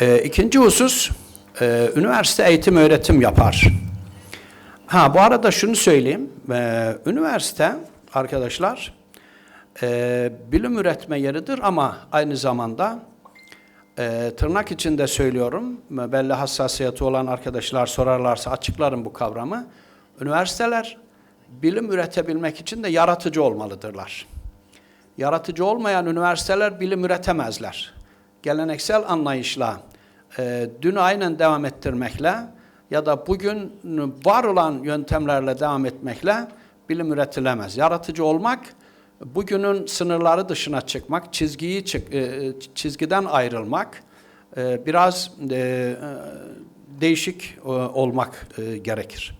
İkinci husus, üniversite eğitim öğretim yapar. Bu arada şunu söyleyeyim, üniversite arkadaşlar bilim üretme yeridir ama aynı zamanda tırnak içinde söylüyorum, belli hassasiyeti olan arkadaşlar sorarlarsa açıklarım bu kavramı. Üniversiteler bilim üretebilmek için de yaratıcı olmalıdırlar. Yaratıcı olmayan üniversiteler bilim üretemezler. Geleneksel anlayışla, dün aynen devam ettirmekle ya da bugün var olan yöntemlerle devam etmekle bilim üretilemez. Yaratıcı olmak, bugünün sınırları dışına çıkmak, çizgiden ayrılmak, biraz değişik olmak gerekir.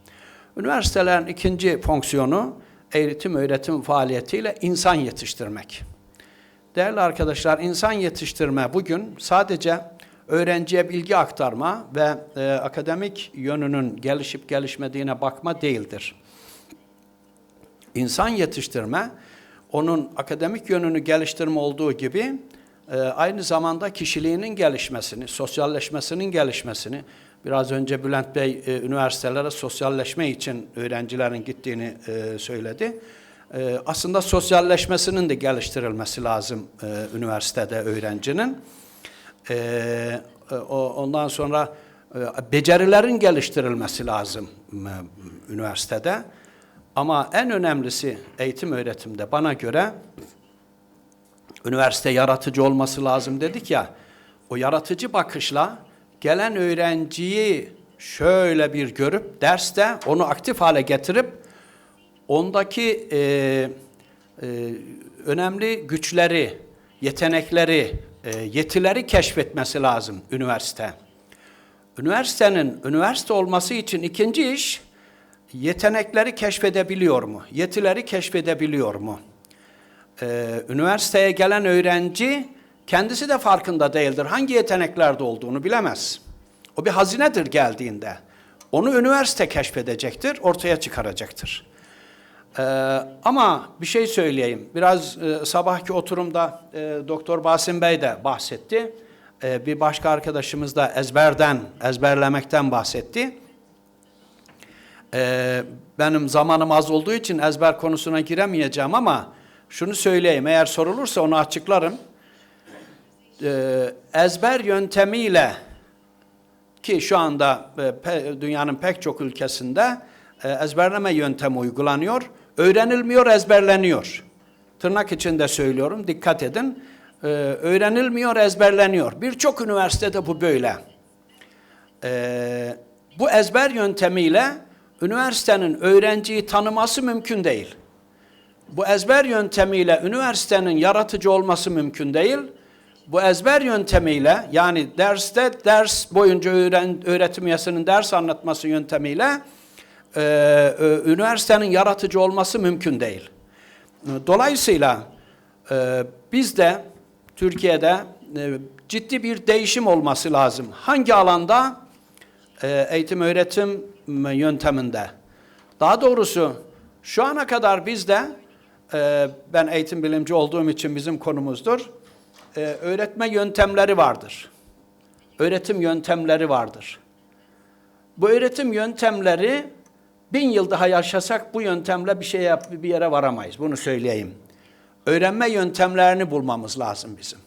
Üniversitelerin ikinci fonksiyonu, eğitim öğretim faaliyetiyle insan yetiştirmek. Değerli arkadaşlar, insan yetiştirme bugün sadece öğrenciye bilgi aktarma ve akademik yönünün gelişip gelişmediğine bakma değildir. İnsan yetiştirme, onun akademik yönünü geliştirme olduğu gibi aynı zamanda kişiliğinin gelişmesini, sosyalleşmesinin gelişmesini, biraz önce Bülent Bey üniversitelere sosyalleşme için öğrencilerin gittiğini söyledi. Aslında sosyalleşmesinin de geliştirilmesi lazım üniversitede öğrencinin. Ondan sonra becerilerin geliştirilmesi lazım üniversitede. Ama en önemlisi eğitim öğretimde bana göre üniversite yaratıcı olması lazım dedik ya. O yaratıcı bakışla gelen öğrenciyi şöyle bir görüp derste onu aktif hale getirip ondaki önemli güçleri, yetenekleri, yetileri keşfetmesi lazım üniversite. Üniversitenin üniversite olması için ikinci iş, yetenekleri keşfedebiliyor mu? Yetileri keşfedebiliyor mu? Üniversiteye gelen öğrenci kendisi de farkında değildir. Hangi yeteneklerde olduğunu bilemez. O bir hazinedir geldiğinde. Onu üniversite keşfedecektir, ortaya çıkaracaktır. Ama bir şey söyleyeyim. Biraz sabahki oturumda Doktor Basim Bey de bahsetti. Bir başka arkadaşımız da ezberlemekten bahsetti. Benim zamanım az olduğu için ezber konusuna giremeyeceğim ama şunu söyleyeyim, eğer sorulursa onu açıklarım. Ezber yöntemiyle ki şu anda dünyanın pek çok ülkesinde ezberleme yöntemi uygulanıyor. Öğrenilmiyor, ezberleniyor. Tırnak içinde söylüyorum, dikkat edin. Öğrenilmiyor, ezberleniyor. Birçok üniversitede bu böyle. Bu ezber yöntemiyle üniversitenin öğrenciyi tanıması mümkün değil. Bu ezber yöntemiyle üniversitenin yaratıcı olması mümkün değil. Bu ezber yöntemiyle, yani ders boyunca öğretim üyesinin ders anlatması yöntemiyle üniversitenin yaratıcı olması mümkün değil. Dolayısıyla bizde Türkiye'de ciddi bir değişim olması lazım. Hangi alanda? Eğitim öğretim yönteminde. Daha doğrusu şu ana kadar bizde, ben eğitim bilimci olduğum için bizim konumuzdur, öğretme yöntemleri vardır. Öğretim yöntemleri vardır. Bu öğretim yöntemleri 1000 yıl daha yaşasak bu yöntemle bir yere varamayız. Bunu söyleyeyim. Öğrenme yöntemlerini bulmamız lazım bizim.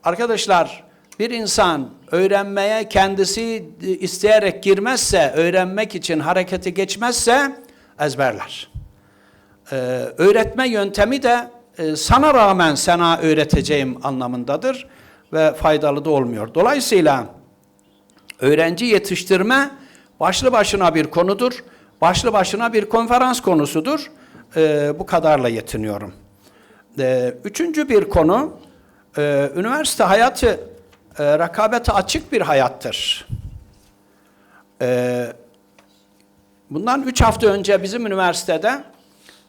Arkadaşlar, bir insan öğrenmeye kendisi isteyerek girmezse, öğrenmek için harekete geçmezse ezberler. Öğretme yöntemi de sana rağmen sana öğreteceğim anlamındadır ve faydalı da olmuyor. Dolayısıyla öğrenci yetiştirme başlı başına bir konudur, başlı başına bir konferans konusudur. Bu kadarla yetiniyorum. Üçüncü bir konu, üniversite hayatı rekabete açık bir hayattır. Bundan 3 hafta önce bizim üniversitede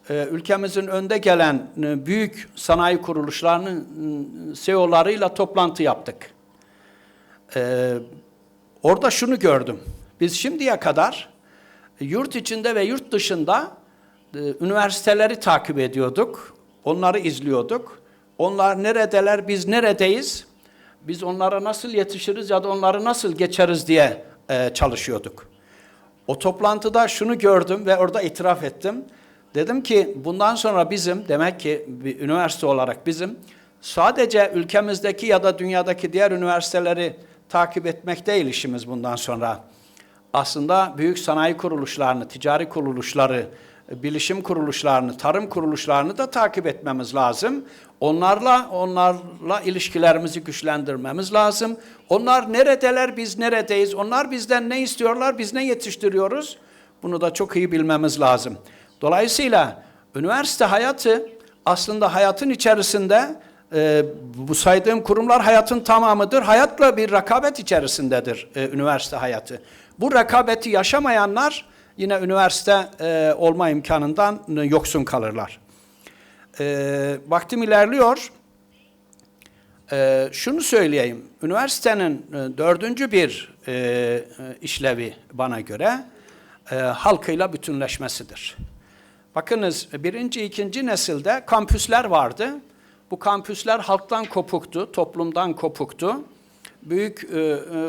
ülkemizin önde gelen büyük sanayi kuruluşlarının CEO'larıyla toplantı yaptık. Orada şunu gördüm. Biz şimdiye kadar yurt içinde ve yurt dışında üniversiteleri takip ediyorduk. Onları izliyorduk. Onlar neredeler, biz neredeyiz? biz onlara nasıl yetişiriz ya da onları nasıl geçeriz diye çalışıyorduk. O toplantıda şunu gördüm ve orada itiraf ettim. Dedim ki bundan sonra bizim, demek ki bir üniversite olarak bizim, sadece ülkemizdeki ya da dünyadaki diğer üniversiteleri takip etmek değil işimiz bundan sonra. Aslında büyük sanayi kuruluşlarını, ticari kuruluşları, bilişim kuruluşlarını, tarım kuruluşlarını da takip etmemiz lazım. Onlarla ilişkilerimizi güçlendirmemiz lazım. Onlar neredeler, biz neredeyiz? Onlar bizden ne istiyorlar, biz ne yetiştiriyoruz? Bunu da çok iyi bilmemiz lazım. Dolayısıyla üniversite hayatı aslında hayatın içerisinde, bu saydığım kurumlar hayatın tamamıdır. Hayatla bir rekabet içerisindedir üniversite hayatı. Bu rekabeti yaşamayanlar yine üniversite olma imkanından yoksun kalırlar. Vaktim ilerliyor. Şunu söyleyeyim. Üniversitenin dördüncü bir işlevi bana göre halkıyla bütünleşmesidir. Bakınız birinci, ikinci nesilde kampüsler vardı. Bu kampüsler halktan kopuktu, toplumdan kopuktu. Büyük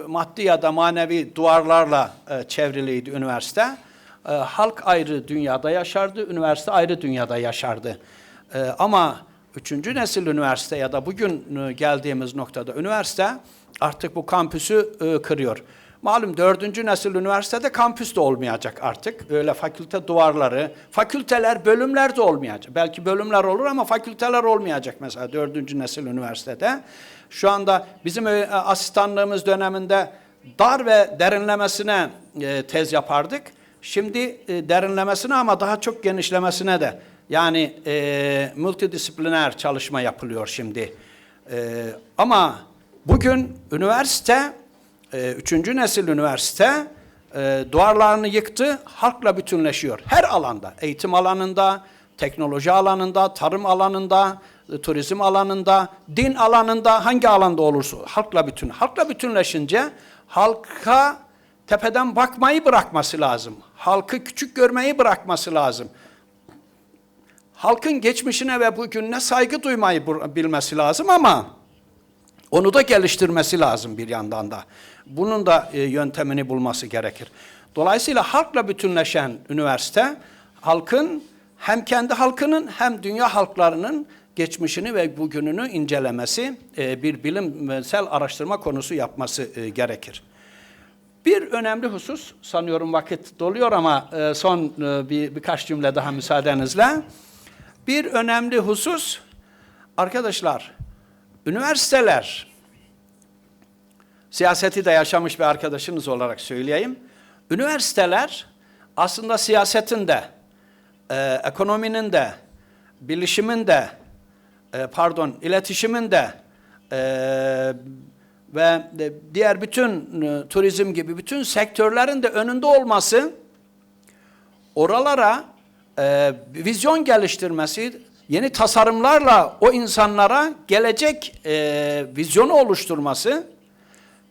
maddi ya da manevi duvarlarla çevriliydi üniversite. Halk ayrı dünyada yaşardı, üniversite ayrı dünyada yaşardı. Ama üçüncü nesil üniversite ya da bugün geldiğimiz noktada üniversite artık bu kampüsü kırıyor. Malum dördüncü nesil üniversitede kampüs de olmayacak artık. Öyle fakülte duvarları, fakülteler, bölümler de olmayacak. Belki bölümler olur ama fakülteler olmayacak mesela dördüncü nesil üniversitede. Şu anda bizim asistanlığımız döneminde dar ve derinlemesine tez yapardık. Şimdi derinlemesine ama daha çok genişlemesine de yani multidisipliner çalışma yapılıyor şimdi. Ama bugün üniversite, üçüncü nesil üniversite duvarlarını yıktı, halkla bütünleşiyor. Her alanda, eğitim alanında, teknoloji alanında, tarım alanında, turizm alanında, din alanında, hangi alanda olursa halkla bütünleşince halka tepeden bakmayı bırakması lazım. Halkı küçük görmeyi bırakması lazım. Halkın geçmişine ve bugününe saygı duymayı bilmesi lazım ama onu da geliştirmesi lazım bir yandan da. Bunun da yöntemini bulması gerekir. Dolayısıyla halkla bütünleşen üniversite, halkın hem kendi halkının hem dünya halklarının geçmişini ve bugününü incelemesi, bir bilimsel araştırma konusu yapması gerekir. Bir önemli husus, sanıyorum vakit doluyor ama son birkaç cümle daha müsaadenizle. Bir önemli husus, arkadaşlar, üniversiteler, siyaseti de yaşamış bir arkadaşınız olarak söyleyeyim. Üniversiteler aslında siyasetin de, ekonominin de, bilişimin de, iletişimin de ve diğer bütün turizm gibi bütün sektörlerin de önünde olması, oralara vizyon geliştirmesi, yeni tasarımlarla o insanlara gelecek vizyonu oluşturması,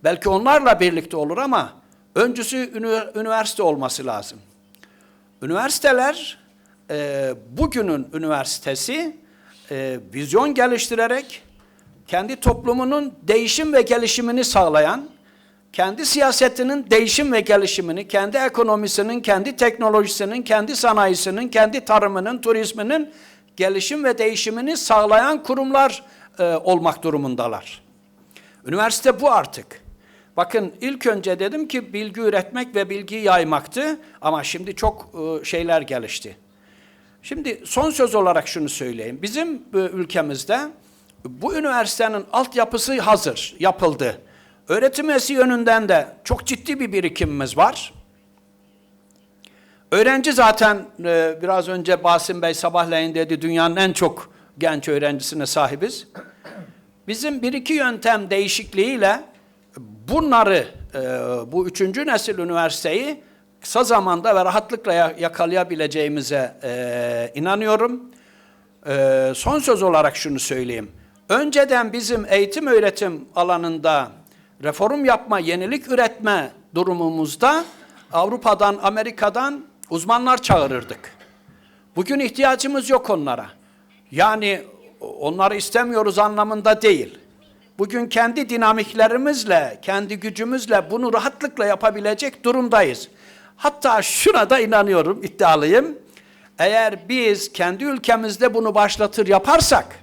belki onlarla birlikte olur ama öncüsü üniversite olması lazım. Üniversiteler, bugünün üniversitesi vizyon geliştirerek kendi toplumunun değişim ve gelişimini sağlayan, kendi siyasetinin değişim ve gelişimini, kendi ekonomisinin, kendi teknolojisinin, kendi sanayisinin, kendi tarımının, turizminin gelişim ve değişimini sağlayan kurumlar olmak durumundalar. Üniversite bu artık. Bakın ilk önce dedim ki bilgi üretmek ve bilgiyi yaymaktı ama şimdi çok şeyler gelişti. Şimdi son söz olarak şunu söyleyeyim. Bizim ülkemizde bu üniversitenin altyapısı hazır, yapıldı. Öğretim üyesi yönünden de çok ciddi bir birikimimiz var. Öğrenci zaten biraz önce Basim Bey sabahleyin dedi dünyanın en çok genç öğrencisine sahibiz. Bizim bir iki yöntem değişikliğiyle bunları, bu üçüncü nesil üniversiteyi kısa zamanda ve rahatlıkla yakalayabileceğimize inanıyorum. Son söz olarak şunu söyleyeyim. Önceden bizim eğitim öğretim alanında reform yapma, yenilik üretme durumumuzda Avrupa'dan, Amerika'dan uzmanlar çağırırdık. Bugün ihtiyacımız yok onlara. Yani onları istemiyoruz anlamında değil. bugün kendi dinamiklerimizle, kendi gücümüzle bunu rahatlıkla yapabilecek durumdayız. Hatta şuna da inanıyorum, iddialıyım. Eğer biz kendi ülkemizde bunu başlatır yaparsak,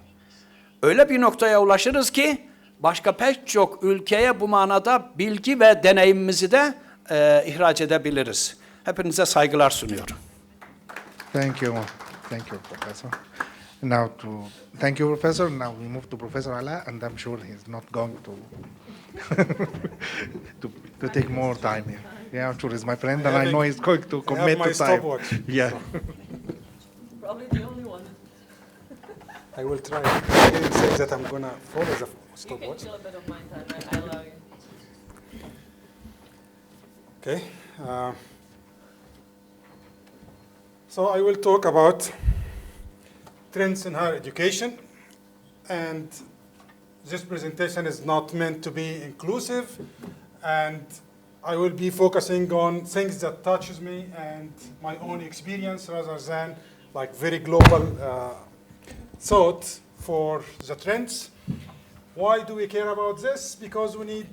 öyle bir noktaya ulaşırız ki, başka pek çok ülkeye bu manada bilgi ve deneyimimizi de ihraç edebiliriz. Hepinize saygılar sunuyorum. Thank you. Thank you, Professor. Now thank you, Professor. Now we move to Professor Alaa, and I'm sure he's not going to to take more time here. Yeah, I'm sure he's my friend, and I know he's going to commit to time. Stopwatch. Yeah. Probably the only one. I will try. I didn't say that I'm gonna follow the You can stopwatch. kill a bit of my time. I allow you. Okay. So I will talk about trends in higher education, and this presentation is not meant to be inclusive, and I will be focusing on things that touches me and my own experience rather than like very global thought for the trends. Why do we care about this? Because we need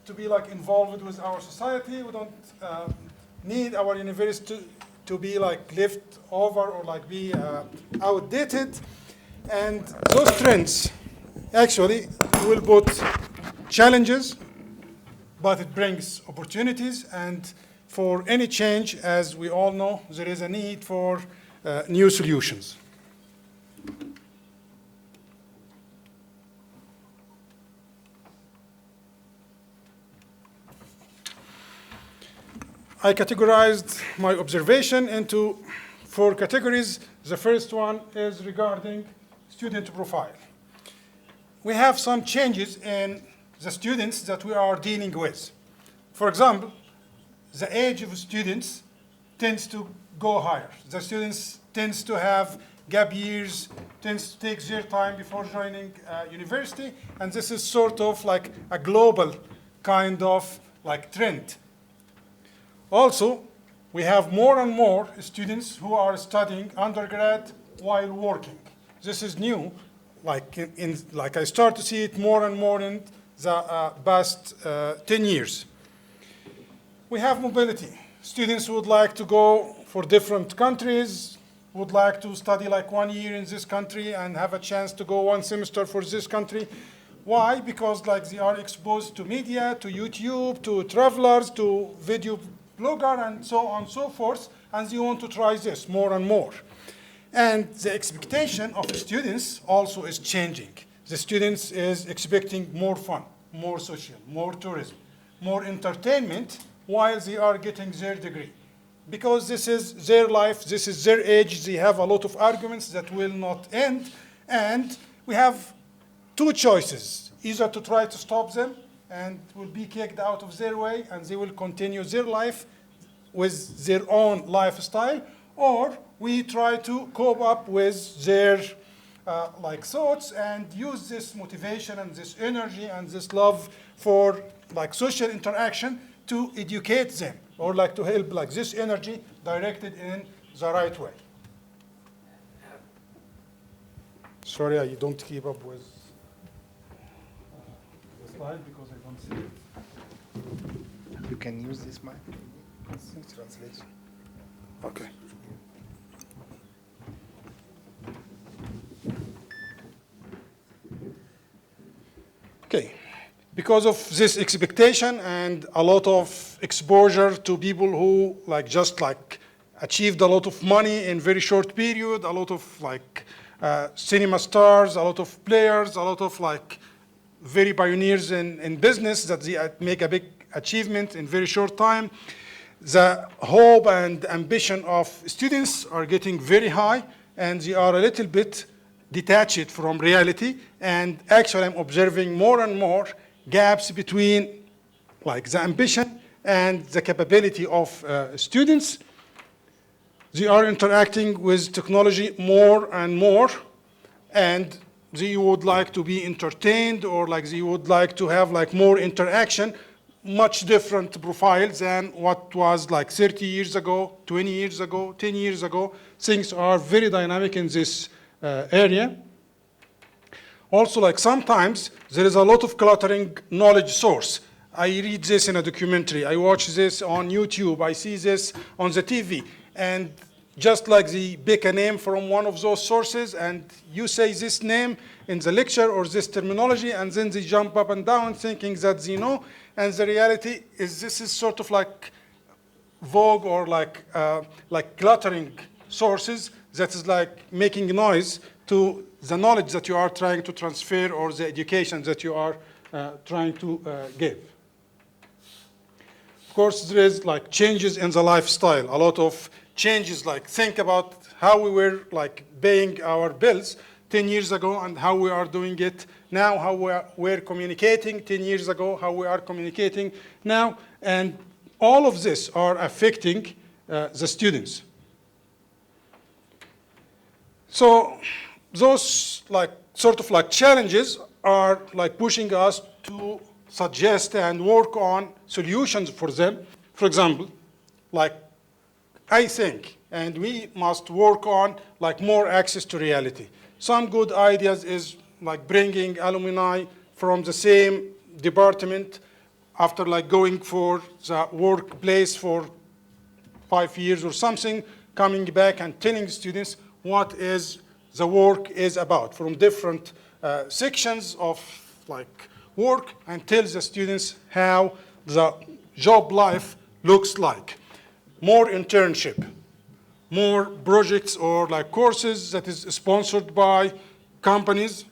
to be like involved with our society. We don't need our university to be like left over or like be outdated. And those trends actually will put challenges, but it brings opportunities. And for any change, as we all know, there is a need for new solutions. I categorized my observation into 4 categories. The first one is regarding student profile. We have some changes in the students that we are dealing with. For example, the age of students tends to go higher. The students tends to have gap years, tends to take their time before joining university, and this is sort of like a global kind of like trend. Also, we have more and more students who are studying undergrad while working. This is new. Like I start to see it more and more in the past 10 years. We have mobility. Students would like to go for different countries, would like to study like 1 year in this country and have a chance to go 1 semester for this country. Why? Because like they are exposed to media, to YouTube, to travelers, to video blogger, and so on and so forth, and they want to try this more and more. And the expectation of the students also is changing. The students is expecting more fun, more social, more tourism, more entertainment while they are getting their degree. Because this is their life, this is their age, they have a lot of arguments that will not end, and we have 2 choices, either to try to stop them and will be kicked out of their way, and they will continue their life with their own lifestyle, or we try to cope up with their like thoughts and use this motivation and this energy and this love for like social interaction to educate them, or like to help like this energy directed in the right way. Sorry, I don't keep up with the slide because I don't see it. You can use this mic. It's translation. Okay. Okay. Because of this expectation and a lot of exposure to people who just achieved a lot of money in very short period, a lot of cinema stars, a lot of players, a lot of very pioneers in business that they make a big achievement in very short time. The hope and ambition of students are getting very high, and they are a little bit detached from reality. And actually, I'm observing more and more gaps between the ambition and the capability of students. They are interacting with technology more and more, and they would like to be entertained, or they would like to have more interaction, much different profiles than what was 30 years ago, 20 years ago, 10 years ago. Things are very dynamic in this area. Also, like sometimes there is a lot of cluttering knowledge source. I read this in a documentary. I watch this on YouTube. I see this on the TV. And just like they pick a name from one of those sources, and you say this name in the lecture or this terminology, and then they jump up and down thinking that they know. And the reality is this is sort of like vogue or like cluttering sources that is like making noise to the knowledge that you are trying to transfer or the education that you are trying to give. Of course, there is like changes in the lifestyle, a lot of changes, like think about how we were like paying our bills 10 years ago and how we are doing it now, how we're communicating 10 years ago, how we are communicating now, and all of this are affecting the students. So those like sort of like challenges are like pushing us to suggest and work on solutions for them. For example, like I think, and we must work on like more access to reality. Some good ideas is like bringing alumni from the same department after like going for the workplace for 5 years or something, coming back and telling students what is the work is about from different sections of like work, and tell the students how the job life looks like. More internship, more projects or like courses that is sponsored by companies,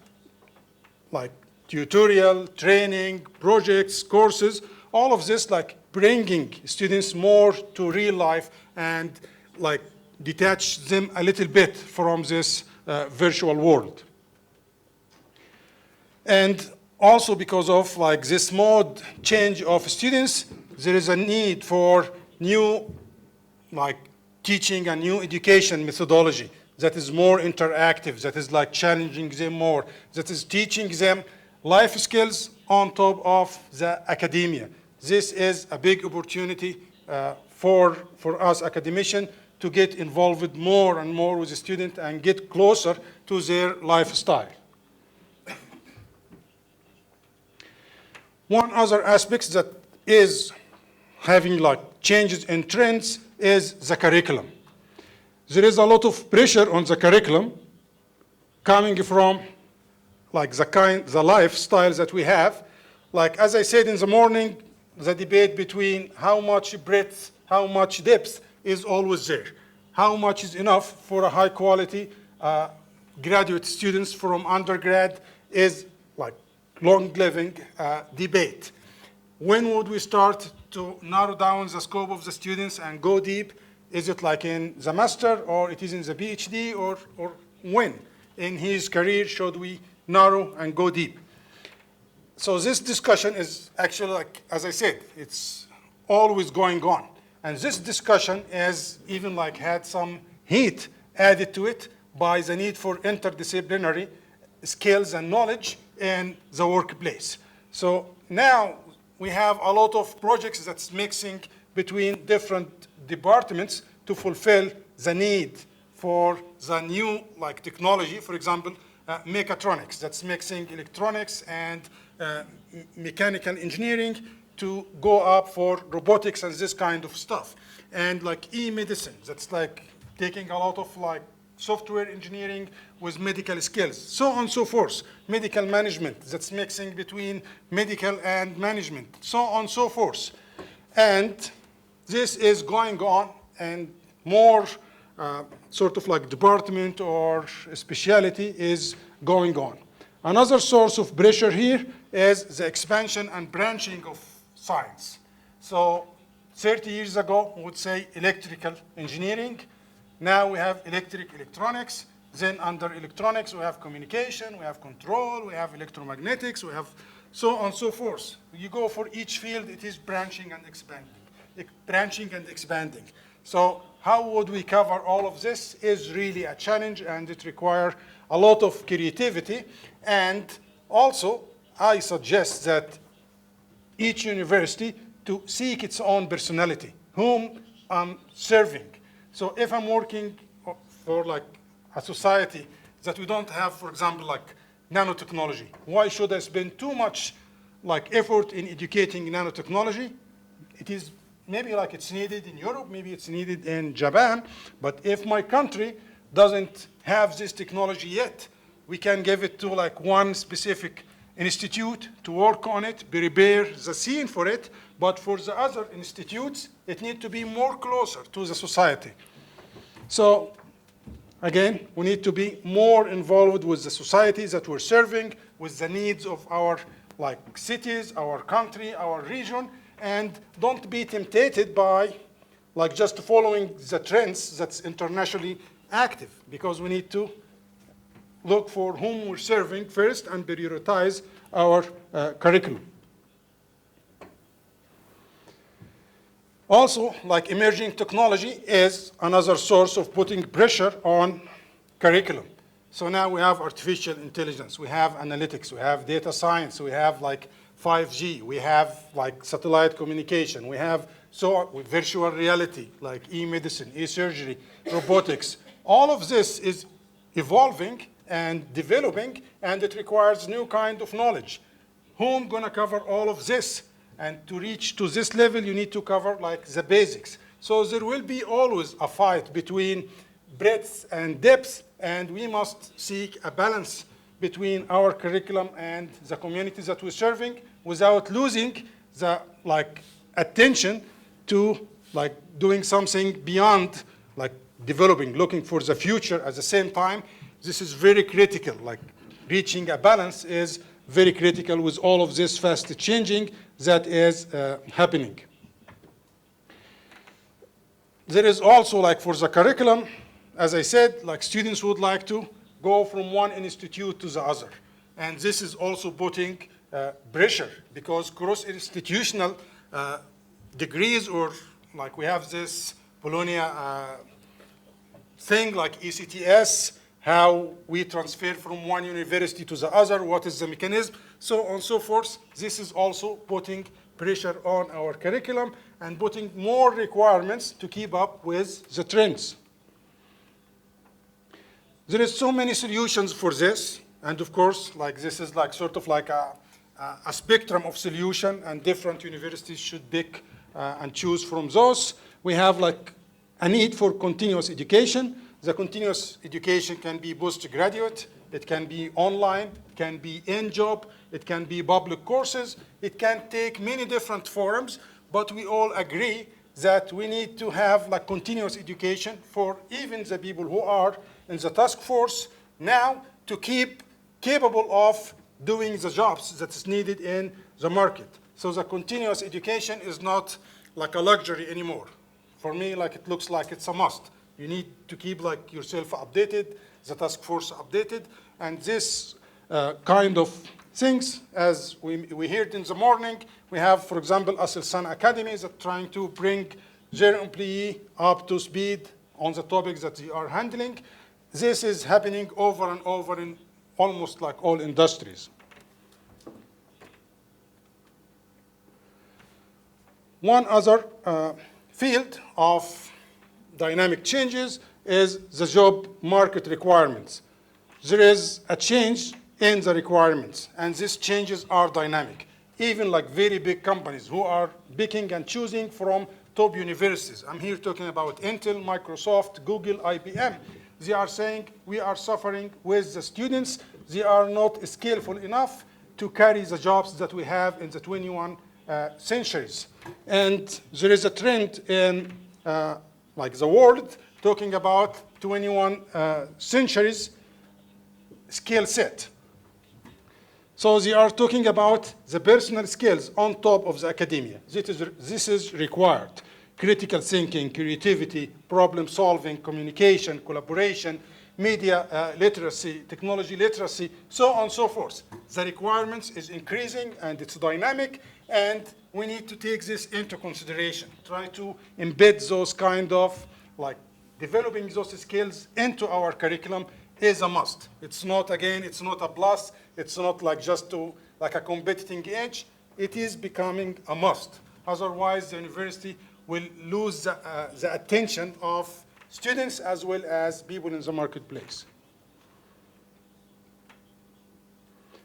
like tutorial, training, projects, courses, all of this like bringing students more to real life and like detach them a little bit from this virtual world. And also because of like this mode change of students, there is a need for new like teaching and new education methodology that is more interactive, that is like challenging them more, that is teaching them life skills on top of the academia. This is a big opportunity for us academicians to get involved more and more with the student and get closer to their lifestyle. One other aspect that is having like changes in trends is the curriculum. There is a lot of pressure on the curriculum coming from like the lifestyles that we have. Like as I said in the morning, the debate between how much breadth, how much depth is always there. How much is enough for a high quality graduate students from undergrad is like long living debate. When would we start to narrow down the scope of the students and go deep? Is it like in the master or it is in the PhD or when in his career should we narrow and go deep? So this discussion is actually like, as I said, it's always going on. And this discussion has even like had some heat added to it by the need for interdisciplinary skills and knowledge in the workplace. So now we have a lot of projects that's mixing between different departments to fulfill the need for the new like technology. For example, mechatronics, that's mixing electronics and mechanical engineering to go up for robotics and this kind of stuff. And like e-medicine, that's like taking a lot of like software engineering with medical skills, so on and so forth. Medical management, that's mixing between medical and management, so on and so forth. And this is going on, and more sort of like department or specialty is going on. Another source of pressure here is the expansion and branching of science. So 30 years ago, we would say electrical engineering. Now we have electronics. Then under electronics, we have communication, we have control, we have electromagnetics, we have so on and so forth. You go for each field, it is branching and expanding. Branching and expanding. So how would we cover all of this is really a challenge, and it requires a lot of creativity. And also, I suggest that each university to seek its own personality, whom I'm serving. So if I'm working for like a society that we don't have, for example, like nanotechnology? Why should I spend too much like effort in educating nanotechnology? It is maybe like it's needed in Europe, maybe it's needed in Japan, but if my country doesn't have this technology yet, we can give it to like one specific institute to work on it, prepare the scene for it, but for the other institutes, it needs to be more closer to the society. So again, we need to be more involved with the societies that we're serving, with the needs of our like cities, our country, our region, and don't be tempted by like just following the trends that's internationally active, because we need to look for whom we're serving first and prioritize our curriculum. Also, like emerging technology is another source of putting pressure on curriculum. So now we have artificial intelligence, we have analytics, we have data science, we have like 5G, we have like satellite communication, we have virtual reality, like e-medicine, e-surgery, robotics. All of this is evolving and developing, and it requires new kind of knowledge. Who's gonna cover all of this? And to reach to this level, you need to cover like the basics. So there will be always a fight between breadth and depth, and we must seek a balance between our curriculum and the communities that we're serving without losing the like attention to like doing something beyond like developing, looking for the future at the same time. This is very critical. Like reaching a balance is very critical with all of this fast changing that is happening. There is also like for the curriculum, as I said, like students would like to go from one institute to the other. And this is also putting pressure because cross-institutional degrees, or like we have this Bologna thing like ECTS, how we transfer from one university to the other, what is the mechanism, so on and so forth. This is also putting pressure on our curriculum and putting more requirements to keep up with the trends. There is so many solutions for this, and of course, like this is like sort of like a spectrum of solution, and different universities should pick and choose from those. We have like a need for continuous education. The continuous education can be postgraduate, it can be online, it can be in-job, it can be public courses, it can take many different forms, but we all agree that we need to have like continuous education for even the people who are in the task force now to keep capable of doing the jobs that is needed in the market. So the continuous education is not like a luxury anymore. For me, like it looks like it's a must. You need to keep like yourself updated, the task force updated, and this kind of things, as we heard in the morning, we have, for example, Hasselt Academy that trying to bring their employee up to speed on the topics that they are handling. This is happening over and over in almost like all industries. One other field of dynamic changes is the job market requirements. There is a change in the requirements, and these changes are dynamic. Even like very big companies who are picking and choosing from top universities. I'm here talking about Intel, Microsoft, Google, IBM. They are saying we are suffering with the students. They are not skillful enough to carry the jobs that we have in the 21 centuries. And there is a trend in like the world talking about 21 centuries skill set. So they are talking about the personal skills on top of the academia. This is required. Critical thinking, creativity, problem solving, communication, collaboration, media literacy, technology literacy, so on and so forth. The requirements is increasing and it's dynamic, and we need to take this into consideration. Try to embed those kind of, like developing those skills into our curriculum is a must. It's not, again, it's not a plus. It's not like just to, like a competing edge. It is becoming a must. Otherwise, the university will lose the attention of students as well as people in the marketplace.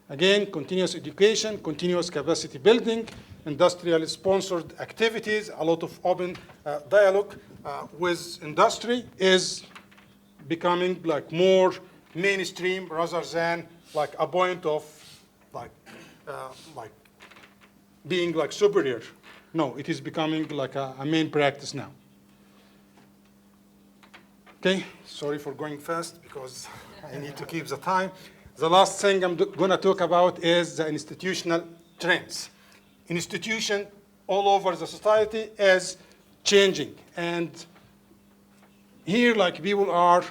Again, continuous education, continuous capacity building, industrially sponsored activities, a lot of open dialogue with industry is becoming like more mainstream rather than like a point of like being like superior. No, it is becoming like a main practice now. Okay, sorry for going fast because I need to keep the time. The last thing I'm going to talk about is the institutional trends. Institution all over the society is changing, and here like people are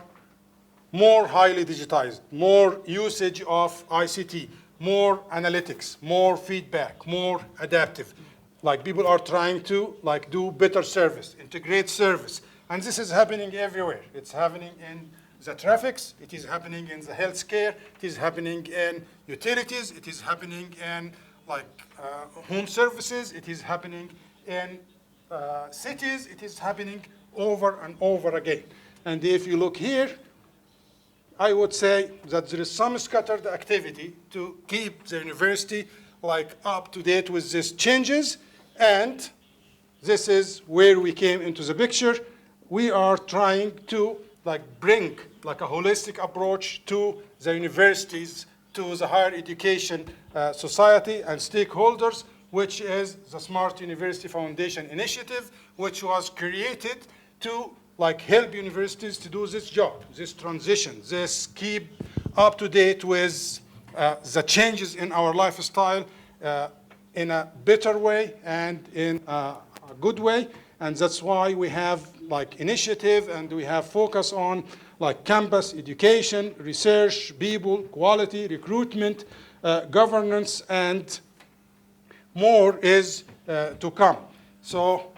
more highly digitized, more usage of ICT, more analytics, more feedback, more adaptive. Like people are trying to like do better service, integrate service. And this is happening everywhere. It's happening in the traffics, it is happening in the healthcare, it is happening in utilities, it is happening in like home services, it is happening in cities, it is happening over and over again. And if you look here, I would say that there is some scattered activity to keep the university like up to date with these changes, and this is where we came into the picture. We are trying to like bring like a holistic approach to the universities, to the higher education society and stakeholders, which is the Smart University Foundation initiative, which was created to like help universities to do this job, this transition, this keep up to date with the changes in our lifestyle in a better way and in a good way. And that's why we have like initiative and we have focus on like campus education, research, people, quality, recruitment, governance, and more is to come. So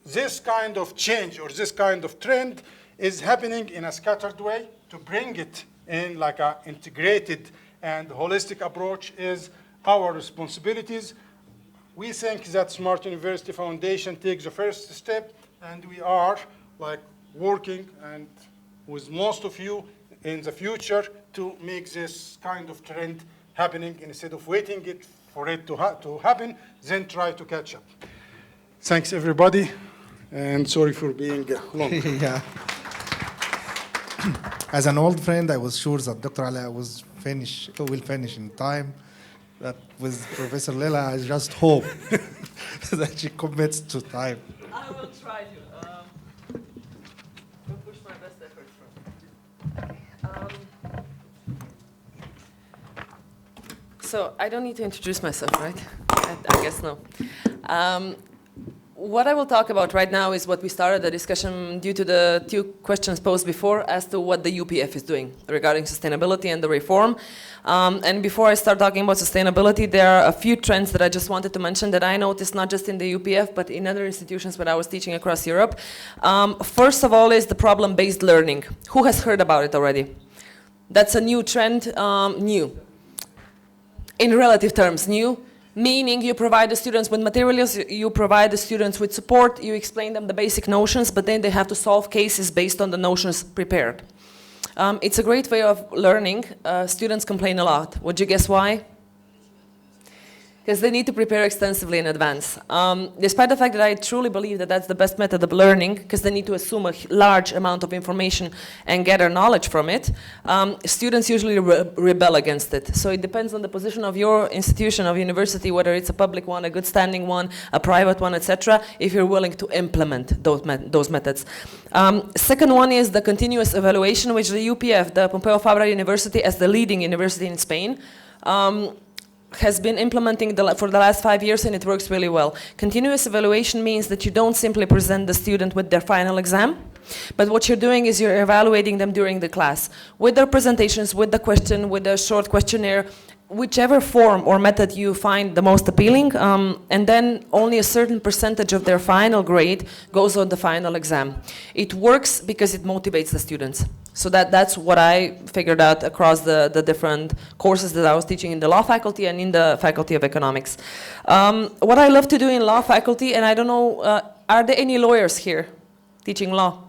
this kind of change or this kind of trend is happening in a scattered way. To bring it in like an integrated and holistic approach is our responsibilities. We think that Smart University Foundation takes the first step, and we are like working and with most of you in the future to make this kind of trend happening instead of waiting for it to happen, then try to catch up. Thanks everybody, and sorry for being long. Yeah. As an old friend, I was sure that Dr. Alaa will finish in time. That with Professor Lela, I just hope that she commits to time. I will try to. Will push my best efforts from. So I don't need to introduce myself, right? I guess no. What I will talk about right now is what we started the discussion due to the two questions posed before as to what the UPF is doing regarding sustainability and the reform. And before I start talking about sustainability, there are a few trends that I just wanted to mention that I noticed not just in the UPF, but in other institutions when I was teaching across Europe. First of all is the problem-based learning. Who has heard about it already? That's a new trend, new. In relative terms, new. Meaning you provide the students with materials, you provide the students with support, you explain them the basic notions, but then they have to solve cases based on the notions prepared. It's a great way of learning. Students complain a lot. Would you guess why? Because they need to prepare extensively in advance. Despite the fact that I truly believe that that's the best method of learning, because they need to assume a large amount of information and gather knowledge from it, students usually rebel against it. So it depends on the position of your institution, of university, whether it's a public one, a good standing one, a private one, etc., if you're willing to implement those methods. Second one is the continuous evaluation, which the UPF, the Pompeu Fabra University, as the leading university in Spain, has been implementing for the last 5 years, and it works really well. Continuous evaluation means that you don't simply present the student with their final exam, but what you're doing is you're evaluating them during the class with their presentations, with the question, with a short questionnaire, whichever form or method you find the most appealing, and then only a certain percentage of their final grade goes on the final exam. It works because it motivates the students. So that's what I figured out across the different courses that I was teaching in the law faculty and in the faculty of economics. What I love to do in law faculty, and I don't know, are there any lawyers here teaching law?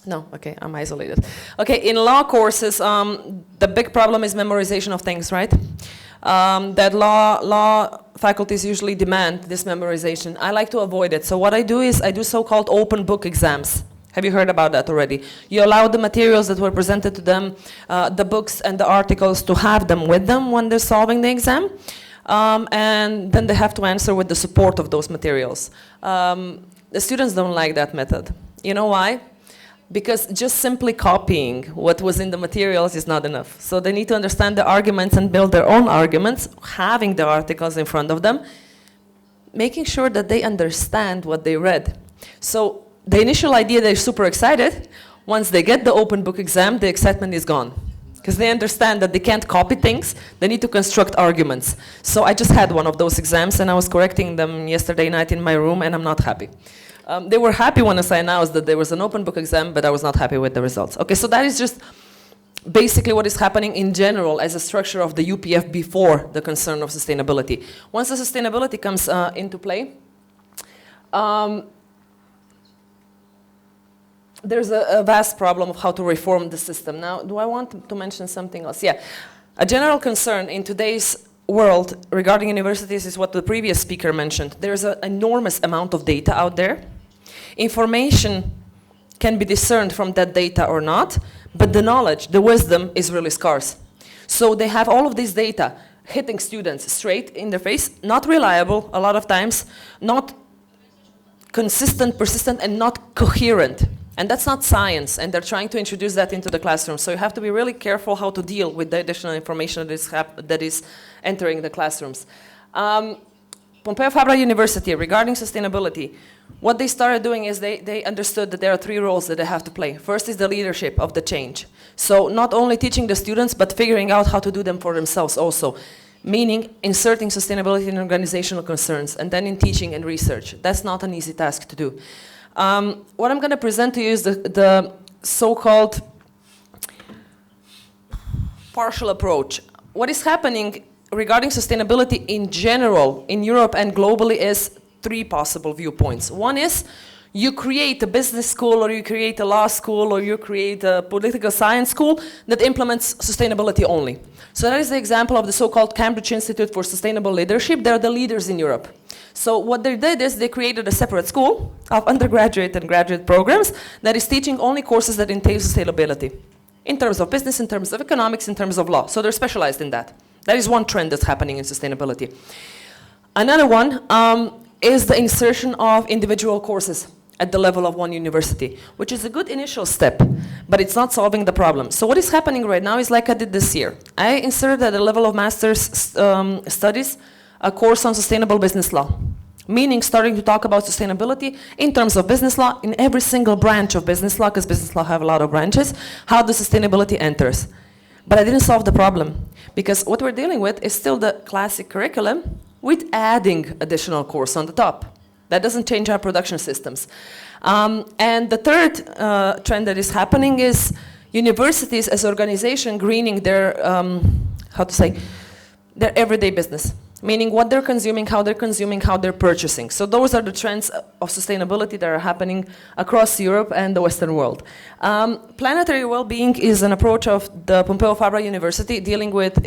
No, okay, I'm isolated. Okay, in law courses, the big problem is memorization of things, right? That law faculties usually demand this memorization. I like to avoid it. So what I do is I do so-called open book exams. Have you heard about that already? You allow the materials that were presented to them, the books and the articles, to have them with them when they're solving the exam. And then they have to answer with the support of those materials. The students don't like that method. You know why? Because just simply copying what was in the materials is not enough. So they need to understand the arguments and build their own arguments, having the articles in front of them, making sure that they understand what they read. So the initial idea, they're super excited. Once they get the open book exam, the excitement is gone. Because they understand that they can't copy things, they need to construct arguments. So I just had one of those exams and I was correcting them yesterday night in my room and I'm not happy. They were happy when I announced that there was an open book exam, but I was not happy with the results. Okay, so that is just basically what is happening in general as a structure of the UPF before the concern of sustainability. Once the sustainability comes into play, there's a vast problem of how to reform the system. Now, do I want to mention something else? Yeah, a general concern in today's world regarding universities is what the previous speaker mentioned. There's an enormous amount of data out there. Information can be discerned from that data or not, but the knowledge, the wisdom is really scarce. So they have all of this data hitting students straight in their face, not reliable a lot of times, not consistent, persistent, and not coherent. And that's not science, and they're trying to introduce that into the classroom. So you have to be really careful how to deal with the additional information that is entering the classrooms. Pompeu Fabra University, regarding sustainability, what they started doing is they understood that there are three roles that they have to play. First is the leadership of the change. So not only teaching the students, but figuring out how to do them for themselves also. Meaning inserting sustainability in organizational concerns, and then in teaching and research. That's not an easy task to do. What I'm going to present to you is the so-called partial approach. What is happening regarding sustainability in general in Europe and globally is three possible viewpoints. One is you create a business school, or you create a law school, or you create a political science school that implements sustainability only. So that is the example of the so-called Cambridge Institute for Sustainable Leadership. They're the leaders in Europe. So what they did is they created a separate school of undergraduate and graduate programs that is teaching only courses that entail sustainability. In terms of business, in terms of economics, in terms of law. So they're specialized in that. That is one trend that's happening in sustainability. Another one is the insertion of individual courses at the level of one university, which is a good initial step, but it's not solving the problem. So what is happening right now is like I did this year. I inserted at the level of master's studies a course on sustainable business law, meaning starting to talk about sustainability in terms of business law in every single branch of business law, because business law have a lot of branches, how the sustainability enters. But I didn't solve the problem, because what we're dealing with is still the classic curriculum with adding additional course on the top. That doesn't change our production systems. And the third trend that is happening is universities as organization greening their, their everyday business. Meaning what they're consuming, how they're purchasing. So those are the trends of sustainability that are happening across Europe and the Western world. Planetary well-being is an approach of the Pompeu Fabra University dealing with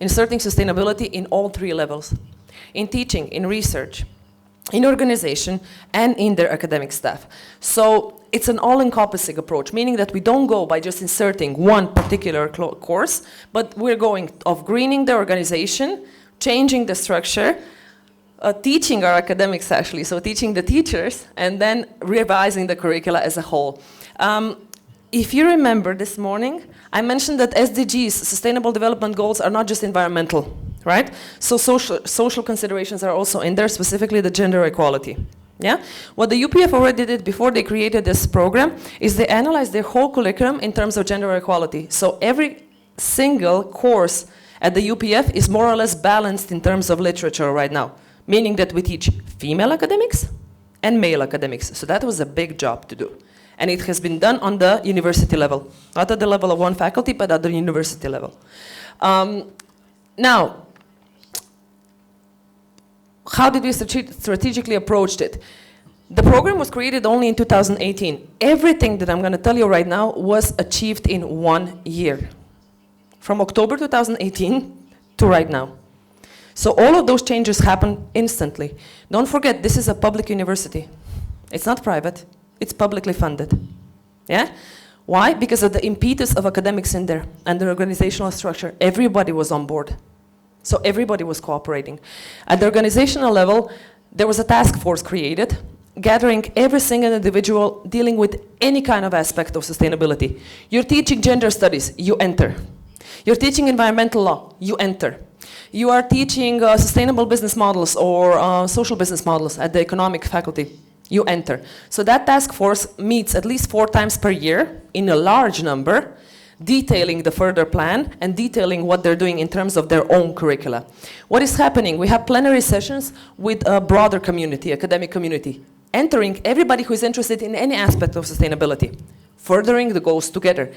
inserting sustainability in all three levels. In teaching, in research, in organization, and in their academic staff. So it's an all-encompassing approach, meaning that we don't go by just inserting one particular course, but we're going of greening the organization, changing the structure, teaching our academics actually, so teaching the teachers, and then revising the curricula as a whole. If you remember this morning, I mentioned that SDGs, Sustainable Development Goals, are not just environmental, right? So social considerations are also in there, specifically the gender equality. Yeah? What the UPF already did before they created this program is they analyzed their whole curriculum in terms of gender equality. So every single course at the UPF is more or less balanced in terms of literature right now, meaning that we teach female academics and male academics. So that was a big job to do. And it has been done on the university level, not at the level of one faculty, but at the university level. Now, how did we strategically approach it? The program was created only in 2018. Everything that I'm going to tell you right now was achieved in 1 year. From October 2018 to right now. So all of those changes happen instantly. Don't forget, this is a public university. It's not private, it's publicly funded. Yeah? Why? Because of the impetus of academics in there and the organizational structure. Everybody was on board. So everybody was cooperating. At the organizational level, there was a task force created, gathering every single individual dealing with any kind of aspect of sustainability. You're teaching gender studies, you enter. You're teaching environmental law, you enter. You are teaching sustainable business models or social business models at the economic faculty, you enter. So that task force meets at least 4 times per year in a large number, detailing the further plan and detailing what they're doing in terms of their own curricula. What is happening? We have plenary sessions with a broader community, academic community, entering everybody who is interested in any aspect of sustainability, furthering the goals together.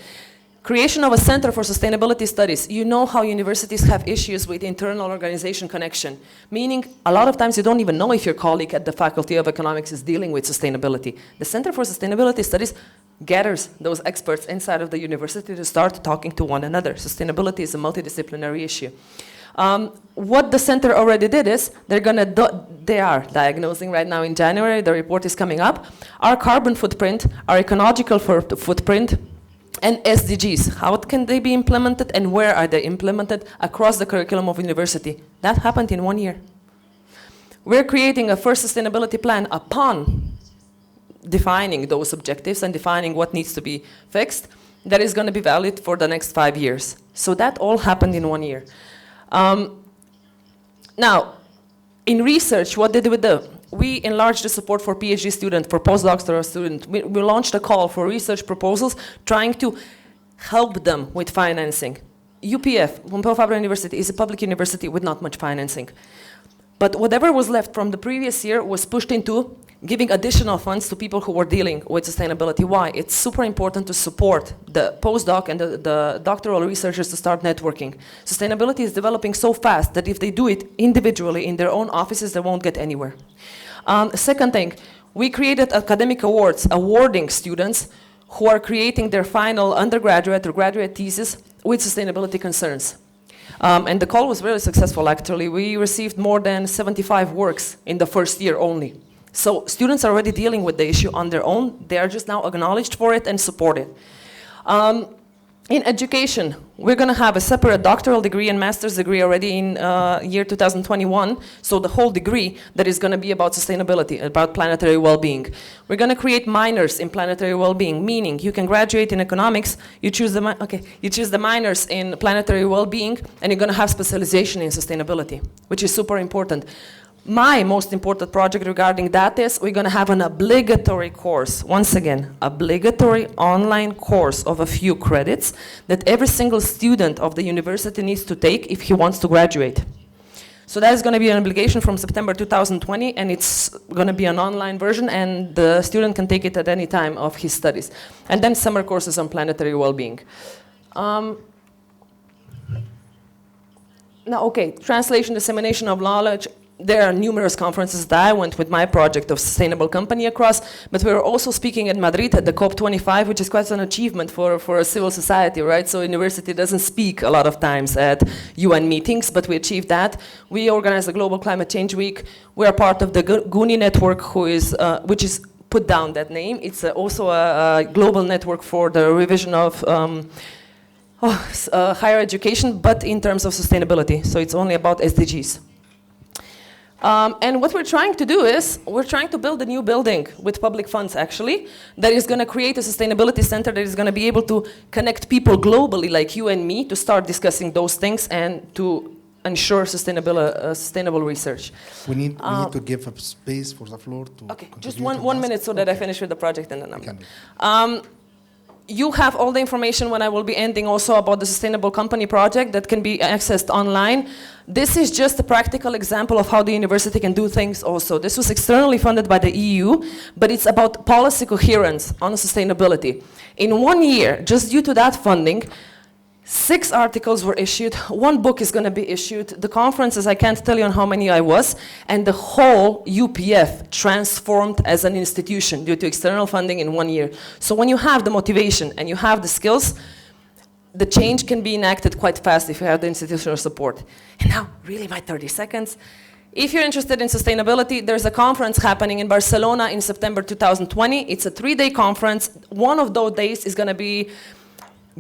Creation of a Center for Sustainability Studies. You know how universities have issues with internal organization connection, meaning a lot of times you don't even know if your colleague at the Faculty of Economics is dealing with sustainability. The Center for Sustainability Studies gathers those experts inside of the university to start talking to one another. Sustainability is a multidisciplinary issue. What the center already did is, they are diagnosing right now in January, the report is coming up, our carbon footprint, our ecological footprint, and SDGs. How can they be implemented and where are they implemented across the curriculum of university? That happened in 1 year. We're creating a first sustainability plan upon defining those objectives and defining what needs to be fixed that is going to be valid for the next 5 years. So that all happened in 1 year. Now, in research, what did we do? We enlarged the support for PhD students, for postdoctoral students. We launched a call for research proposals, trying to help them with financing. UPF, Pompeu Fabra University, is a public university with not much financing. But whatever was left from the previous year was pushed into giving additional funds to people who were dealing with sustainability. Why? It's super important to support the postdoc and the doctoral researchers to start networking. Sustainability is developing so fast that if they do it individually in their own offices, they won't get anywhere. Second thing, we created academic awards, awarding students who are creating their final undergraduate or graduate thesis with sustainability concerns. And the call was really successful, actually. We received more than 75 works in the first year only. So students are already dealing with the issue on their own. They are just now acknowledged for it and supported. In education, we're going to have a separate doctoral degree and master's degree already in year 2021. So the whole degree that is going to be about sustainability, about planetary well-being. We're going to create minors in planetary well-being, meaning you can graduate in economics, you choose the minors in planetary well-being, and you're going to have specialization in sustainability, which is super important. My most important project regarding that is we're going to have an obligatory course, once again, obligatory online course of a few credits that every single student of the university needs to take if he wants to graduate. So that is going to be an obligation from September 2020, and it's going to be an online version, and the student can take it at any time of his studies. And then summer courses on planetary well-being. Now, okay, translation, dissemination of knowledge. There are numerous conferences that I went with my project of sustainable company across, but we were also speaking at Madrid at the COP25, which is quite an achievement for a civil society, right? So university doesn't speak a lot of times at UN meetings, but we achieved that. We organized the Global Climate Change Week. We are part of the Curie network, which is put down that name. It's also a global network for the revision of higher education, but in terms of sustainability. So it's only about SDGs. And what we're trying to do is, we're trying to build a new building with public funds, actually, that is going to create a sustainability center that is going to be able to connect people globally, like you and me, to start discussing those things and to ensure sustainable research. We need to give up space for the floor to... Okay, just one minute so that I finish with the project and then I'm... You have all the information when I will be ending also about the Sustainable Company project that can be accessed online. This is just a practical example of how the university can do things also. This was externally funded by the EU, but it's about policy coherence on sustainability. In 1 year, just due to that funding, 6 articles were issued, 1 book is going to be issued, the conferences, I can't tell you on how many I was, and the whole UPF transformed as an institution due to external funding in 1 year. So when you have the motivation and you have the skills, the change can be enacted quite fast if you have the institutional support. And now, really my 30 seconds. If you're interested in sustainability, there's a conference happening in Barcelona in September 2020. It's a 3-day conference. One of those days is going to be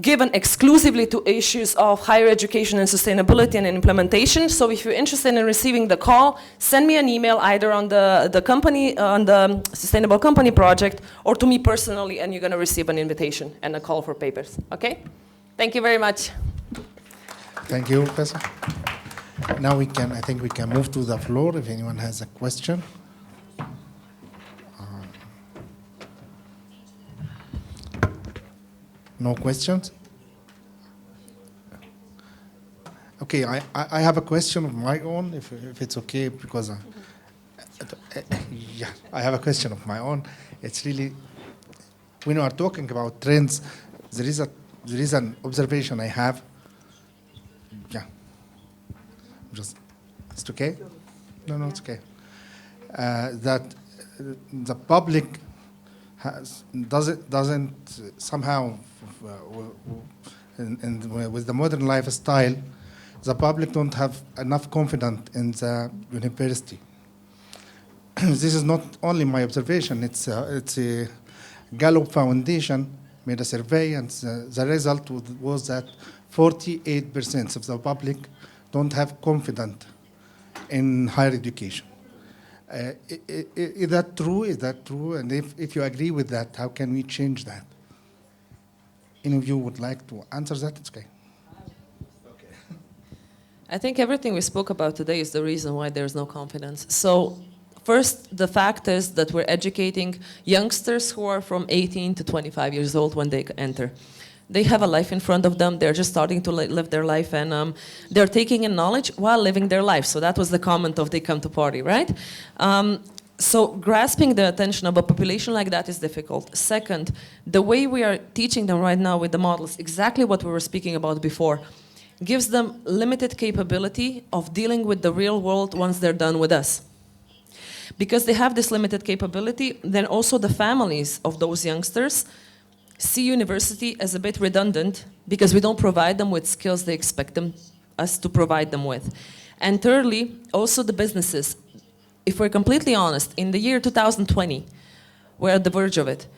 given exclusively to issues of higher education and sustainability and implementation. So if you're interested in receiving the call, send me an email either on the company, on the Sustainable Company Project, or to me personally, and you're going to receive an invitation and a call for papers. Okay? Thank you very much. Thank you, Professor. Now I think we can move to the floor if anyone has a question. No questions? Okay, I have a question of my own, if it's okay, because yeah, I have a question of my own. It's really, when we are talking about trends, there is an observation I have. Yeah, just, it's okay? No, it's okay. That the public doesn't somehow, and with the modern lifestyle, the public don't have enough confidence in the university. This is not only my observation, it's a Gallup Foundation made a survey, and the result was that 48% of the public don't have confidence in higher education. Is that true? Is that true? And if you agree with that, how can we change that? Any of you would like to answer that? It's okay. I think everything we spoke about today is the reason why there's no confidence. So first, the fact is that we're educating youngsters who are from 18 to 25 years old when they enter. They have a life in front of them. They're just starting to live their life, and they're taking in knowledge while living their life. So that was the comment of they come to party, right? So grasping the attention of a population like that is difficult. Second, the way we are teaching them right now with the models, exactly what we were speaking about before, gives them limited capability of dealing with the real world once they're done with us. Because they have this limited capability, then also the families of those youngsters see university as a bit redundant because we don't provide them with skills they expect us to provide them with. And thirdly, also the businesses. If we're completely honest, in the year 2020, we're at the verge of it.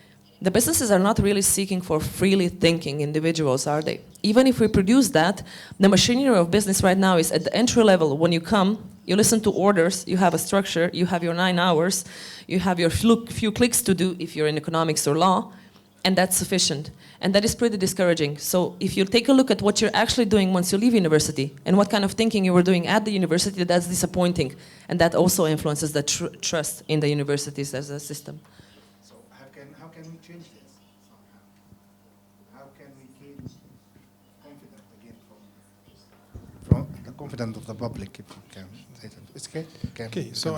The businesses are not really seeking for freely thinking individuals, are they? Even if we produce that, the machinery of business right now is at the entry level. When you come, you listen to orders, you have a structure, you have your 9 hours, you have your few clicks to do if you're in economics or law, and that's sufficient. And that is pretty discouraging. So if you take a look at what you're actually doing once you leave university and what kind of thinking you were doing at the university, that's disappointing. And that also influences the trust in the universities as a system. So how can we change this somehow? How can we gain confidence again from the confidence of the public, if you can say that? It's okay? Okay, so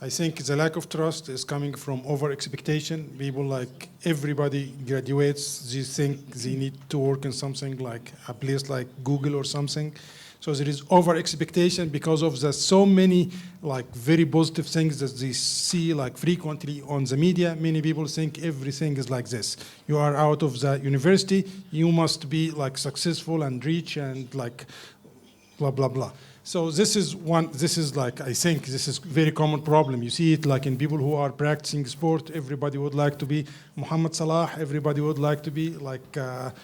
I think the lack of trust is coming from over-expectation. People, like everybody graduates, they think they need to work in something like a place like Google or something. So there is over-expectation because of the so many like very positive things that they see like frequently on the media. Many people think everything is like this. You are out of the university, you must be like successful and rich and like blah, blah, blah. So this is like, I think this is a very common problem. You see it like in people who are practicing sport. Everybody would like to be Muhammad Salah. Everybody would like to be like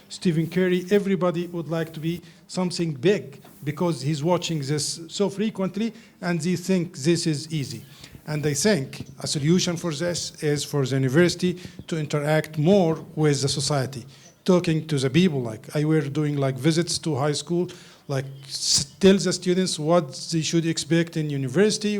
Stephen Curry. Everybody would like to be something big because he's watching this so frequently and they think this is easy. And I think a solution for this is for the university to interact more with the society, talking to the people. Like I were doing like visits to high school, like tell the students what they should expect in university,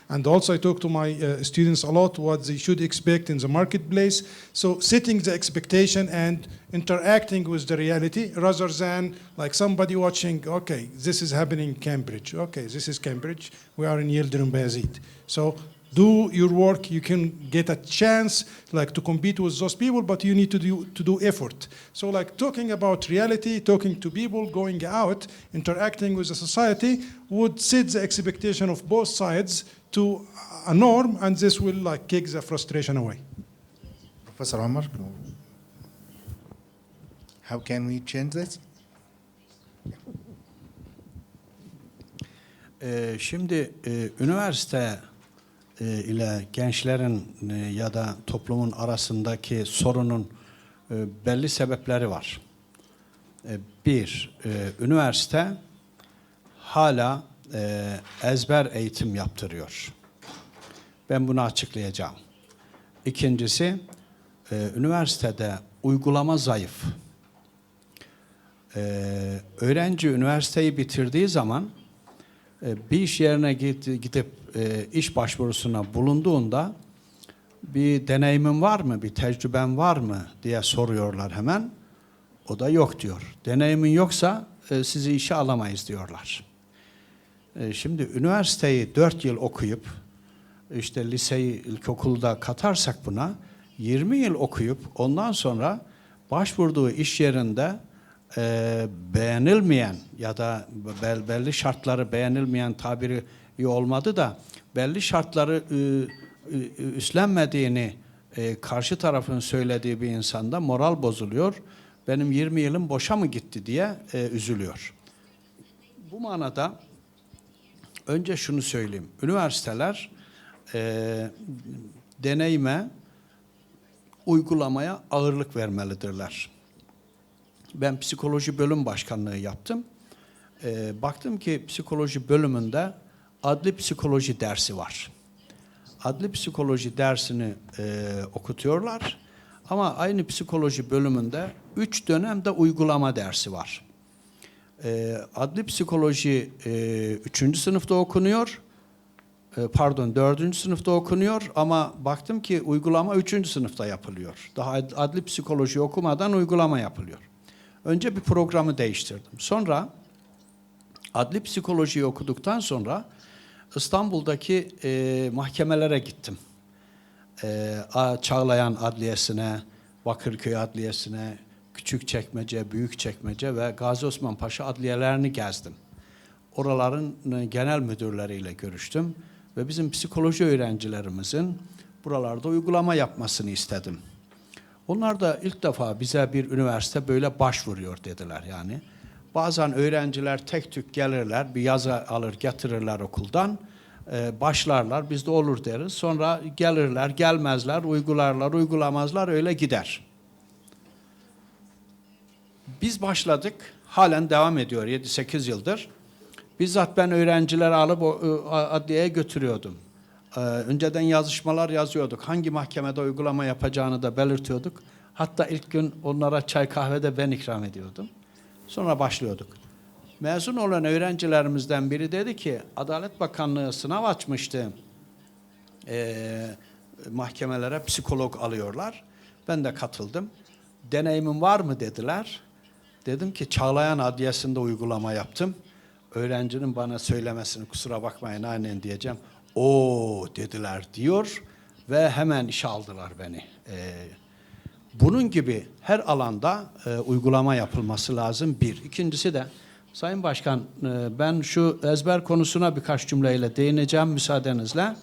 and also I talk to my students a lot what they should expect in the marketplace. So setting the expectation and interacting with the reality rather than like somebody watching, okay, this is happening in Cambridge. Okay, this is Cambridge. We are in Yıldırım, Beyazıt. So do your work, you can get a chance like to compete with those people, but you need to do effort. So like talking about reality, talking to people, going out, interacting with the society would set the expectation of both sides to a norm, and this will like kick the frustration away. Professor Omer, how can we change this? Şimdi üniversite ile gençlerin ya da toplumun arasındaki sorunun belli sebepleri var. Bir, üniversite hala ezber eğitim yaptırıyor. Ben bunu açıklayacağım. İkincisi, üniversitede uygulama zayıf. Öğrenci üniversiteyi bitirdiği zaman bir iş yerine gidip iş başvurusuna bulunduğunda bir deneyimin var mı, bir tecrüben var mı diye soruyorlar hemen. O da yok diyor. Deneyimin yoksa sizi işe alamayız diyorlar. Şimdi üniversiteyi 4 yıl okuyup, işte liseyi, ilkokulda katarsak buna, 20 yıl okuyup ondan sonra başvurduğu iş yerinde beğenilmeyen ya da belli şartları beğenilmeyen tabiri iyi olmadı da belli şartları üstlenmediğini karşı tarafın söylediği bir insanda moral bozuluyor. Benim 20 yılım boşa mı gitti diye üzülüyor. Bu manada önce şunu söyleyeyim. Üniversiteler deneyime, uygulamaya ağırlık vermelidirler. Ben psikoloji bölüm başkanlığı yaptım. Baktım ki psikoloji bölümünde adli psikoloji dersi var. Adli psikoloji dersini okutuyorlar. Ama aynı psikoloji bölümünde 3 dönemde uygulama dersi var. Adli psikoloji 3. sınıfta okunuyor. 4. sınıfta okunuyor ama baktım ki uygulama 3. sınıfta yapılıyor. Daha adli psikoloji okumadan uygulama yapılıyor. Önce bir programı değiştirdim. Sonra adli psikolojiyi okuduktan sonra İstanbul'daki mahkemelere gittim. Çağlayan Adliyesi'ne, Bakırköy Adliyesi'ne, Küçükçekmece, Büyükçekmece ve Gazi Osman Paşa adliyelerini gezdim. Oraların genel müdürleriyle görüştüm ve bizim psikoloji öğrencilerimizin buralarda uygulama yapmasını istedim. Onlar da ilk defa bize bir üniversite böyle başvuruyor dediler yani. Bazen öğrenciler tek tük gelirler, bir yazı alır getirirler okuldan, başlarlar, biz de olur deriz. Sonra gelirler, gelmezler, uygularlar, uygulamazlar, öyle gider. Biz başladık, halen devam ediyor 7-8 yıldır. Bizzat ben öğrencileri alıp adliyeye götürüyordum. Önceden yazışmalar yazıyorduk. Hangi mahkemede uygulama yapacağını da belirtiyorduk. Hatta ilk gün onlara çay kahvede ben ikram ediyordum. Sonra başlıyorduk. Mezun olan öğrencilerimizden biri dedi ki, Adalet Bakanlığı sınav açmıştı. Mahkemelere psikolog alıyorlar. Ben de katıldım. Deneyimin var mı dediler. Dedim ki Çağlayan Adliyesi'nde uygulama yaptım. Öğrencinin bana söylemesini kusura bakmayın aynen diyeceğim. O dediler diyor ve hemen işe aldılar beni. Bunun gibi her alanda uygulama yapılması lazım bir. İkincisi de Sayın Başkan ben şu ezber konusuna birkaç cümleyle değineceğim müsaadenizle.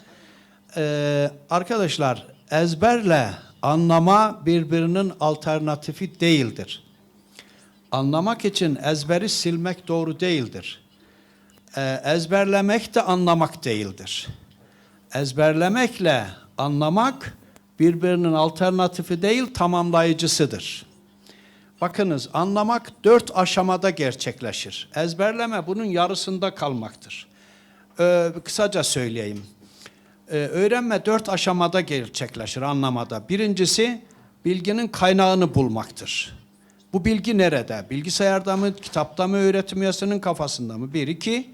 Arkadaşlar ezberle anlama birbirinin alternatifi değildir. Anlamak için ezberi silmek doğru değildir. Ezberlemek de anlamak değildir. Ezberlemekle anlamak birbirinin alternatifi değil, tamamlayıcısıdır. Bakınız, anlamak 4 aşamada gerçekleşir. Ezberleme bunun yarısında kalmaktır. Kısaca söyleyeyim. Öğrenme 4 aşamada gerçekleşir anlamada. Birincisi, bilginin kaynağını bulmaktır. Bu bilgi nerede? Bilgisayarda mı, kitapta mı, öğretim üyesinin kafasında mı? 1, 2,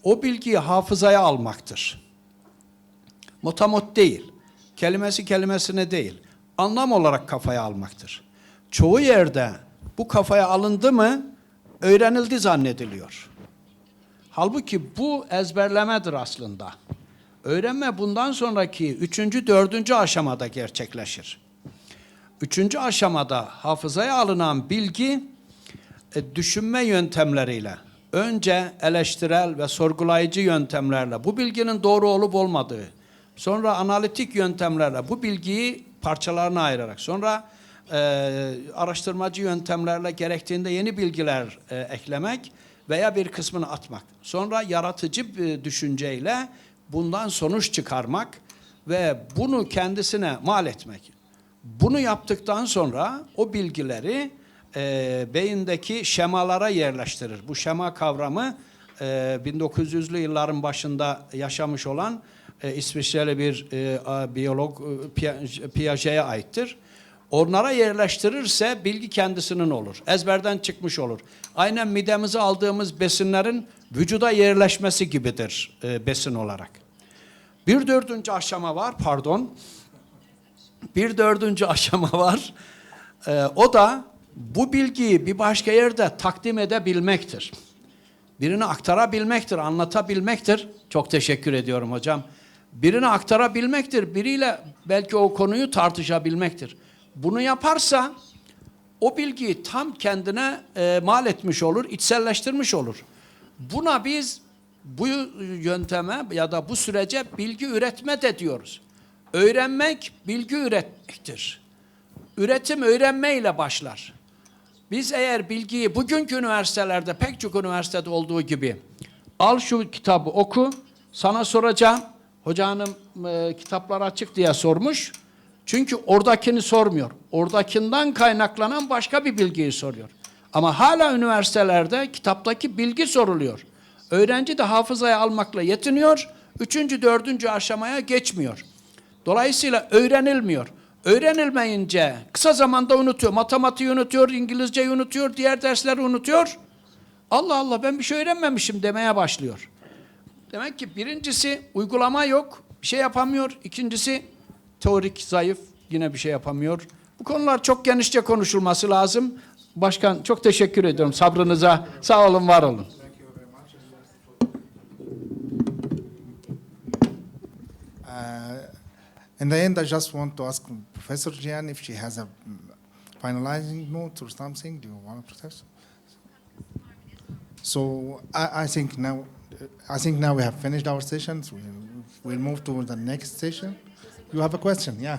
o bilgiyi hafızaya almaktır. Motamot değil, kelimesi kelimesine değil, anlam olarak kafaya almaktır. Çoğu yerde bu kafaya alındı mı, öğrenildi zannediliyor. Halbuki bu ezberlemedir aslında. Öğrenme bundan sonraki 3. 4. aşamada gerçekleşir. 3. aşamada hafızaya alınan bilgi düşünme yöntemleriyle, önce eleştirel ve sorgulayıcı yöntemlerle bu bilginin doğru olup olmadığı, sonra analitik yöntemlerle bu bilgiyi parçalarına ayırarak, sonra araştırmacı yöntemlerle gerektiğinde yeni bilgiler eklemek veya bir kısmını atmak. Sonra yaratıcı bir düşünceyle bundan sonuç çıkarmak ve bunu kendisine mal etmek. Bunu yaptıktan sonra o bilgileri beyindeki şemalara yerleştirir. Bu şema kavramı 1900'lü yılların başında yaşamış olan İsviçreli bir biyolog Piaget'e aittir. Onlara yerleştirirse bilgi kendisinin olur. Ezberden çıkmış olur. Aynen midemize aldığımız besinlerin vücuda yerleşmesi gibidir besin olarak. Bir dördüncü aşama var, Bir dördüncü aşama var. O da bu bilgiyi bir başka yerde takdim edebilmektir. Birine aktarabilmektir, anlatabilmektir. Çok teşekkür ediyorum hocam. Birine aktarabilmektir, biriyle belki o konuyu tartışabilmektir. Bunu yaparsa o bilgiyi tam kendine mal etmiş olur, içselleştirmiş olur. Buna biz bu yönteme ya da bu sürece bilgi üretme de diyoruz. Öğrenmek bilgi üretmektir. Üretim öğrenmeyle başlar. Biz eğer bilgiyi bugünkü üniversitelerde, pek çok üniversitede olduğu gibi al şu kitabı oku, sana soracağım. Hoca hanım kitaplar açık diye sormuş. Çünkü oradakini sormuyor. Oradakinden kaynaklanan başka bir bilgiyi soruyor. Ama hala üniversitelerde kitaptaki bilgi soruluyor. Öğrenci de hafızaya almakla yetiniyor. 3. 4. aşamaya geçmiyor. Dolayısıyla öğrenilmiyor. Öğrenilmeyince kısa zamanda unutuyor. Matematiği unutuyor, İngilizceyi unutuyor, diğer dersleri unutuyor. Allah Allah ben bir şey öğrenmemişim demeye başlıyor. Demek ki birincisi uygulama yok, bir şey yapamıyor. İkincisi teorik zayıf, yine bir şey yapamıyor. Bu konular çok genişçe konuşulması lazım. Başkan çok teşekkür ediyorum sabrınıza. Sağ olun, var olun. In the end, I just want to ask Professor Jeanne if she has a finalizing note or something. Do you want to test? So I think now we have finished our sessions. We'll move to the next session. You have a question? Yeah,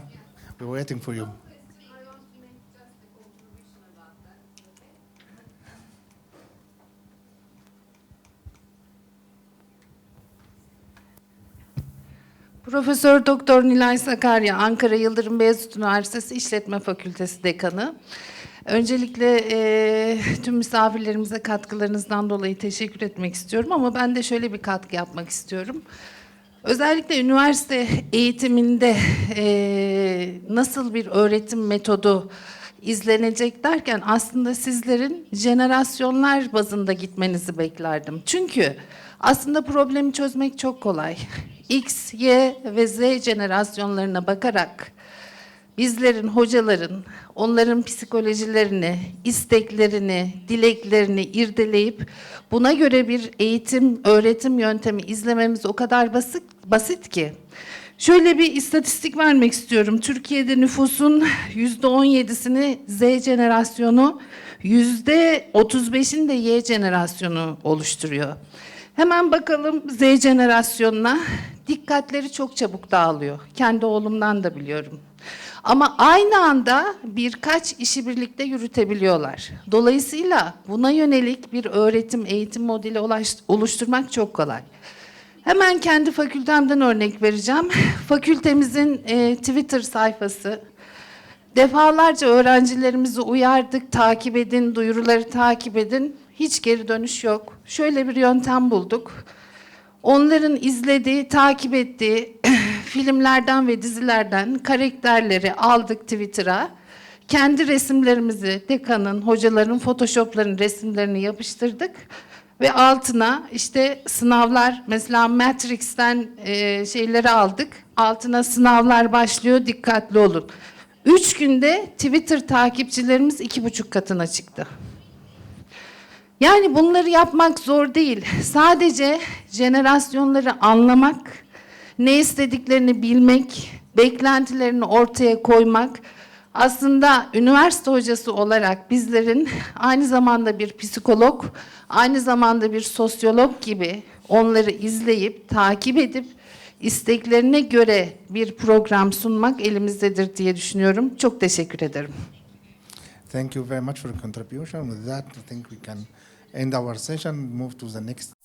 we're waiting for you. Profesör Doktor Nilay Sakarya, Ankara Yıldırım Beyazıt Üniversitesi İşletme Fakültesi Dekanı. Öncelikle tüm misafirlerimize katkılarınızdan dolayı teşekkür etmek istiyorum ama ben de şöyle bir katkı yapmak istiyorum. Özellikle üniversite eğitiminde nasıl bir öğretim metodu izlenecek derken aslında sizlerin jenerasyonlar bazında gitmenizi beklerdim. Çünkü aslında problemi çözmek çok kolay. X, Y ve Z jenerasyonlarına bakarak bizlerin, hocaların, onların psikolojilerini, isteklerini, dileklerini irdeleyip buna göre bir eğitim, öğretim yöntemi izlememiz o kadar basit ki. Şöyle bir istatistik vermek istiyorum. Türkiye'de nüfusun %17'sini Z jenerasyonu, %35'ini de Y jenerasyonu oluşturuyor. Hemen bakalım Z jenerasyonuna. Dikkatleri çok çabuk dağılıyor. Kendi oğlumdan da biliyorum. Ama aynı anda birkaç işi birlikte yürütebiliyorlar. Dolayısıyla buna yönelik bir öğretim, eğitim modeli oluşturmak çok kolay. Hemen kendi fakültemden örnek vereceğim. Fakültemizin Twitter sayfası. Defalarca öğrencilerimizi uyardık, takip edin, duyuruları takip edin. Hiç geri dönüş yok. Şöyle bir yöntem bulduk. Onların izlediği, takip ettiği filmlerden ve dizilerden karakterleri aldık Twitter'a. Kendi resimlerimizi, dekanın, hocaların, photoshopların resimlerini yapıştırdık. Ve altına işte sınavlar, mesela Matrix'ten şeyleri aldık. Altına sınavlar başlıyor, dikkatli olun. 3 günde Twitter takipçilerimiz 2,5 katına çıktı. Yani bunları yapmak zor değil. Sadece jenerasyonları anlamak, ne istediklerini bilmek, beklentilerini ortaya koymak, aslında üniversite hocası olarak bizlerin aynı zamanda bir psikolog, aynı zamanda bir sosyolog gibi onları izleyip, takip edip, isteklerine göre bir program sunmak elimizdedir diye düşünüyorum. Çok teşekkür ederim. Thank you very much for your contribution. With that, I think we can end our session, move to the next